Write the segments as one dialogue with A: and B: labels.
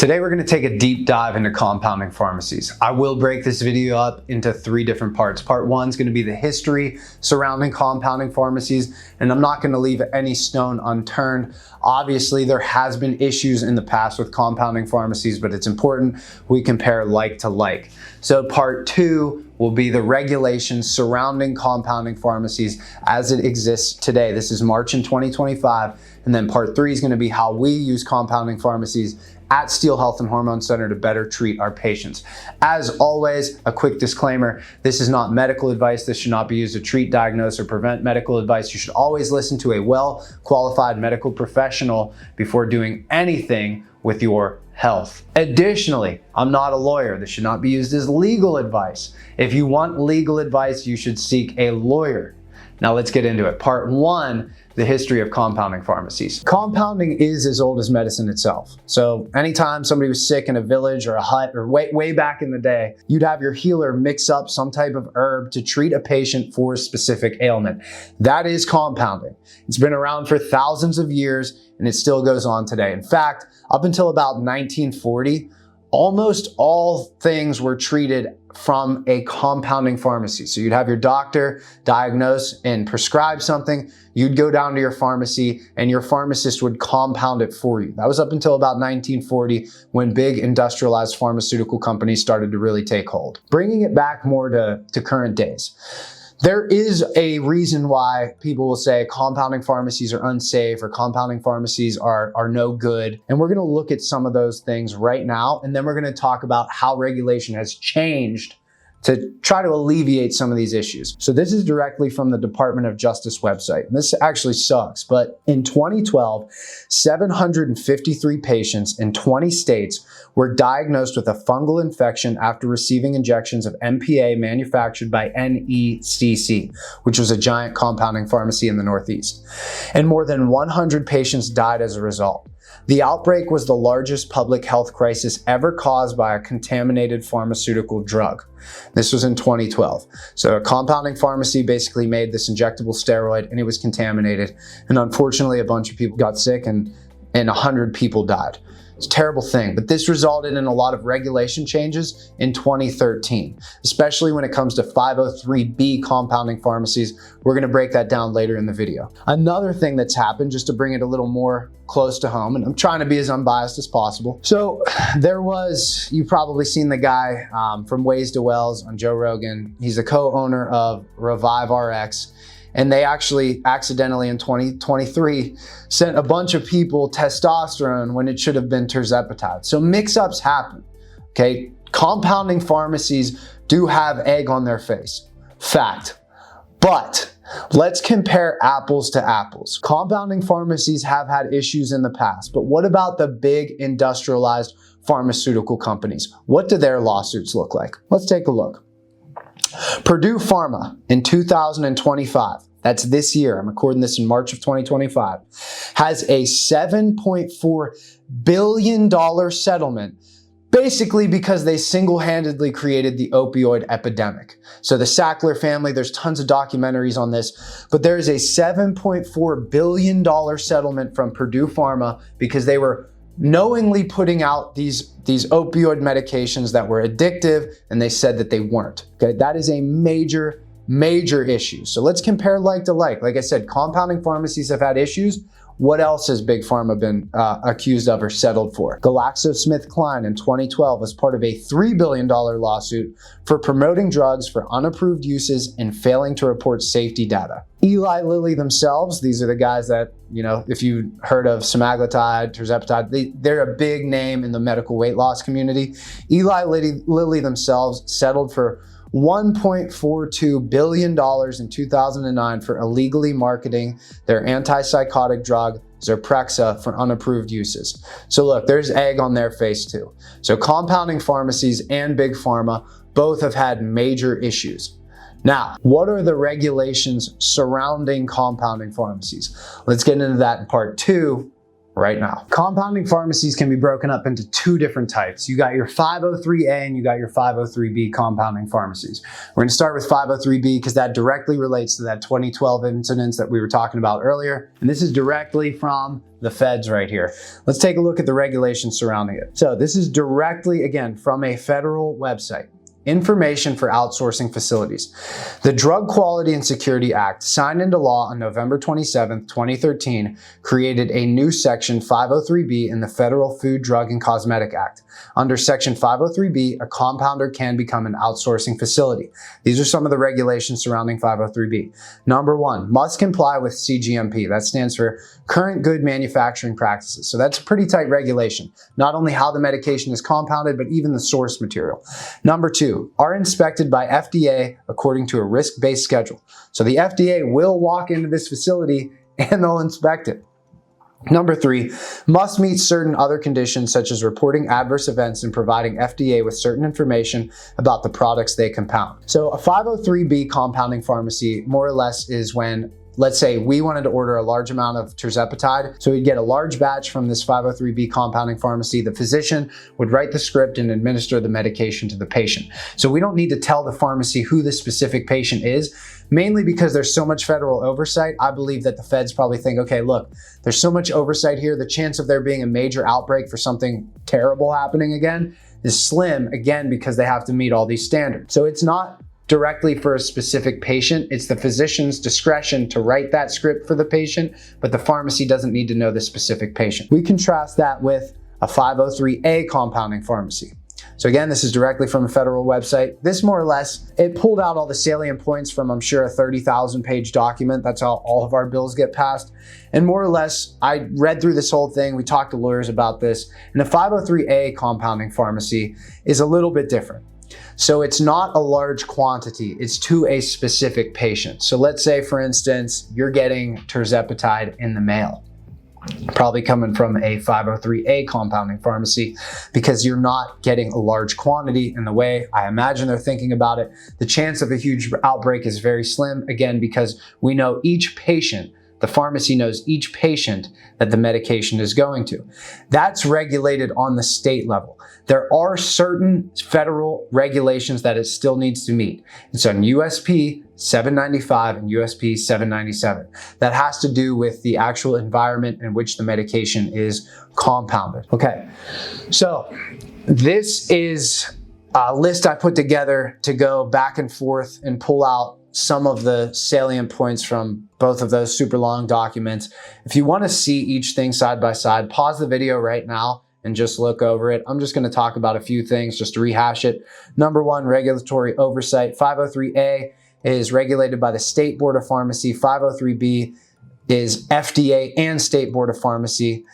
A: Today we're going to take a deep dive into compounding pharmacies. I will break this video up into 3 different parts. Part 1 is going to be the history surrounding compounding pharmacies, and I'm not going to leave any stone unturned. Obviously, there has been issues in the past with compounding pharmacies, but it's important we compare like to like. So part 2 will be the regulations surrounding compounding pharmacies as it exists today. This is March in 2025. And then part 3 is going to be how we use compounding pharmacies at Steele Health and Hormone Center to better treat our patients. As always, a quick disclaimer, this is not medical advice. This should not be used to treat, diagnose, or prevent medical advice. You should always listen to a well-qualified medical professional before doing anything with your health. Additionally, I'm not a lawyer. This should not be used as legal advice. If you want legal advice, you should seek a lawyer. Now let's get into it. Part 1, the history of compounding pharmacies. Compounding is as old as medicine itself. So anytime somebody was sick in a village or a hut or way back in the day, you'd have your healer mix up some type of herb to treat a patient for a specific ailment. That is compounding. It's been around for thousands of years and it still goes on today. In fact, up until about 1940, almost all things were treated from a compounding pharmacy. So you'd have your doctor diagnose and prescribe something, you'd go down to your pharmacy and your pharmacist would compound it for you. That was up until about 1940 when big industrialized pharmaceutical companies started to really take hold. Bringing it back more to current days. There is a reason why people will say compounding pharmacies are unsafe or compounding pharmacies are no good. And we're going to look at some of those things right now. And then we're going to talk about how regulation has changed to try to alleviate some of these issues. So this is directly from the Department of Justice website. And this actually sucks, but in 2012, 753 patients in 20 states were diagnosed with a fungal infection after receiving injections of MPA manufactured by NECC, which was a giant compounding pharmacy in the Northeast. And more than 100 patients died as a result. The outbreak was the largest public health crisis ever caused by a contaminated pharmaceutical drug. This was in 2012. So a compounding pharmacy basically made this injectable steroid and it was contaminated. And unfortunately, a bunch of people got sick and 100 people died. It's a terrible thing, but this resulted in a lot of regulation changes in 2013, especially when it comes to 503B compounding pharmacies. We're going to break that down later in the video. Another thing that's happened, just to bring it a little more close to home, and I'm trying to be as unbiased as possible. So there was, you've probably seen the guy from Ways to Wells on Joe Rogan. He's the co-owner of ReviveRx. And they actually accidentally in 2023 sent a bunch of people testosterone when it should have been tirzepatide. So mix-ups happen, okay? Compounding pharmacies do have egg on their face, fact. But let's compare apples to apples. Compounding pharmacies have had issues in the past, but what about the big industrialized pharmaceutical companies? What do their lawsuits look like? Let's take a look. Purdue Pharma in 2025, that's this year, I'm recording this in March of 2025, has a $7.4 billion settlement basically because they single-handedly created the opioid epidemic. So the Sackler family, there's tons of documentaries on this, but there is a $7.4 billion settlement from Purdue Pharma because they were knowingly putting out these opioid medications that were addictive, and they said that they weren't. Okay, that is a major issue. So let's compare like to like. Like I said, compounding pharmacies have had issues. What else has Big Pharma been accused of or settled for? GlaxoSmithKline in 2012 was part of a $3 billion lawsuit for promoting drugs for unapproved uses and failing to report safety data. Eli Lilly themselves, these are the guys that, you know, if you heard of Semaglutide, tirzepatide, they're a big name in the medical weight loss community. Eli Lilly themselves settled for $1.42 billion in 2009 for illegally marketing their antipsychotic drug, Zyprexa, for unapproved uses. So look, there's egg on their face too. So compounding pharmacies and Big Pharma both have had major issues. Now, what are the regulations surrounding compounding pharmacies? Let's get into that in part 2 right now. Compounding pharmacies can be broken up into two different types. You got your 503A and you got your 503B compounding pharmacies. We're going to start with 503B because that directly relates to that 2012 incidents that we were talking about earlier. And this is directly from the feds right here. Let's take a look at the regulations surrounding it. So this is directly, again, from a federal website. Information for outsourcing facilities. The Drug Quality and Security Act, signed into law on November 27, 2013, created a new section 503B in the Federal Food, Drug, and Cosmetic Act. Under section 503B, a compounder can become an outsourcing facility. These are some of the regulations surrounding 503B. Number one, must comply with CGMP. That stands for Current Good Manufacturing Practices. So that's a pretty tight regulation. Not only how the medication is compounded, but even the source material. Number two, are inspected by FDA according to a risk-based schedule. So the FDA will walk into this facility and they'll inspect it. Number three, must meet certain other conditions such as reporting adverse events and providing FDA with certain information about the products they compound. So a 503B compounding pharmacy more or less is when, let's say we wanted to order a large amount of tirzepatide, so we'd get a large batch from this 503B compounding pharmacy. The physician would write the script and administer the medication to the patient. So we don't need to tell the pharmacy who the specific patient is, mainly because there's so much federal oversight. I believe that the feds probably think, okay, look, there's so much oversight here, the chance of there being a major outbreak for something terrible happening again is slim, again, because they have to meet all these standards. So it's not directly for a specific patient. It's the physician's discretion to write that script for the patient, but the pharmacy doesn't need to know the specific patient. We contrast that with a 503A compounding pharmacy. So again, this is directly from a federal website. This more or less, it pulled out all the salient points from, I'm sure, a 30,000 page document. That's how all of our bills get passed. And more or less, I read through this whole thing. We talked to lawyers about this. And the 503A compounding pharmacy is a little bit different. So it's not a large quantity, it's to a specific patient. So let's say, for instance, you're getting tirzepatide in the mail, probably coming from a 503A compounding pharmacy, because you're not getting a large quantity. And the way I imagine they're thinking about it, the chance of a huge outbreak is very slim, again, because we know each patient, the pharmacy knows each patient that the medication is going to. That's regulated on the state level. There are certain federal regulations that it still needs to meet. It's on USP 795 and USP 797. That has to do with the actual environment in which the medication is compounded. Okay, so this is a list I put together to go back and forth and pull out some of the salient points from both of those super long documents. If you want to see each thing side by side, pause the video right now and just look over it. I'm just going to talk about a few things just to rehash it. Number one, regulatory oversight. 503A is regulated by the State Board of Pharmacy. 503B is FDA and State Board of Pharmacy.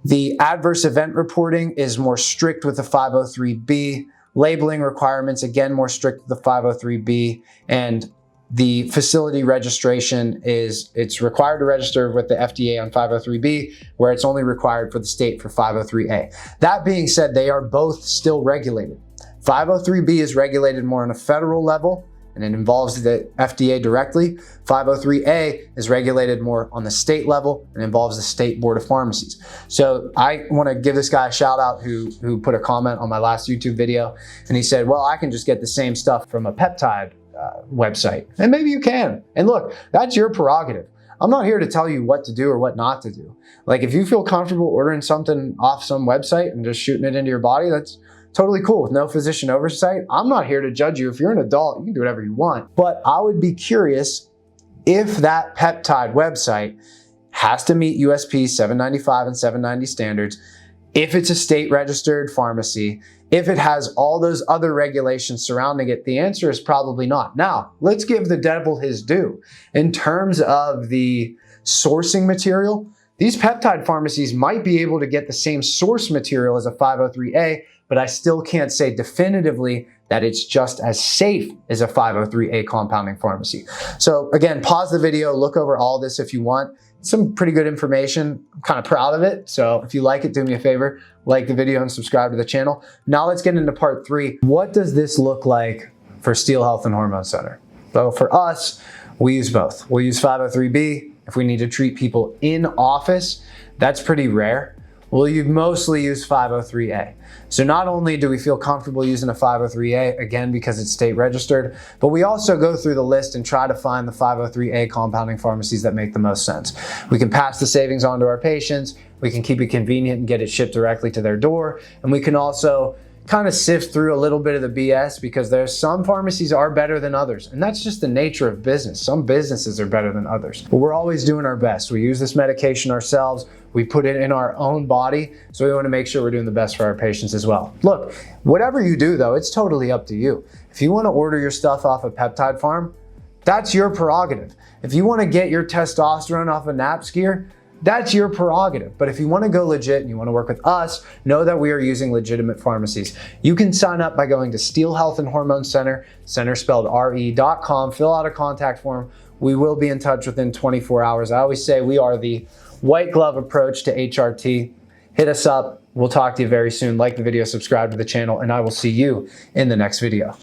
A: The adverse event reporting is more strict with the 503B. Labeling requirements, again, more strict with the 503B. And the facility registration it's required to register with the FDA on 503B, where it's only required for the state for 503A. That being said, they are both still regulated. 503B is regulated more on a federal level, and it involves the FDA directly. 503A is regulated more on the state level and involves the State Board of Pharmacies. So I want to give this guy a shout out who put a comment on my last YouTube video, and he said, well, I can just get the same stuff from a peptide website. And maybe you can. And look, that's your prerogative. I'm not here to tell you what to do or what not to do. Like, if you feel comfortable ordering something off some website and just shooting it into your body, that's totally cool with no physician oversight. I'm not here to judge you. If you're an adult, you can do whatever you want. But I would be curious if that peptide website has to meet USP 795 and 790 standards, if it's a state registered pharmacy, if it has all those other regulations surrounding it. The answer is probably not. Now, let's give the devil his due. In terms of the sourcing material, these peptide pharmacies might be able to get the same source material as a 503A, but I still can't say definitively that it's just as safe as a 503A compounding pharmacy. So again, pause the video, look over all this if you want. Some pretty good information. I'm kind of proud of it. So if you like it, do me a favor, like the video and subscribe to the channel. Now let's get into part 3. What does this look like for Steel Health and Hormone Center? So for us, we use both. We'll use 503B if we need to treat people in office, that's pretty rare. Well, you mostly use 503A. So not only do we feel comfortable using a 503A, again, because it's state registered, but we also go through the list and try to find the 503A compounding pharmacies that make the most sense. We can pass the savings on to our patients, we can keep it convenient and get it shipped directly to their door, and we can also kind of sift through a little bit of the BS, because there's some pharmacies are better than others, and that's just the nature of business. Some businesses are better than others, but we're always doing our best. We use this medication ourselves, we put it in our own body, so we want to make sure we're doing the best for our patients as well. Look, whatever you do though, it's totally up to you. If you want to order your stuff off a peptide farm, that's your prerogative. If you want to get your testosterone off a nap skier, that's your prerogative. But if you want to go legit and you want to work with us, know that we are using legitimate pharmacies. You can sign up by going to Steele Health and Hormone Center, center spelled RE.com, fill out a contact form. We will be in touch within 24 hours. I always say we are the white glove approach to HRT. Hit us up. We'll talk to you very soon. Like the video, subscribe to the channel, and I will see you in the next video.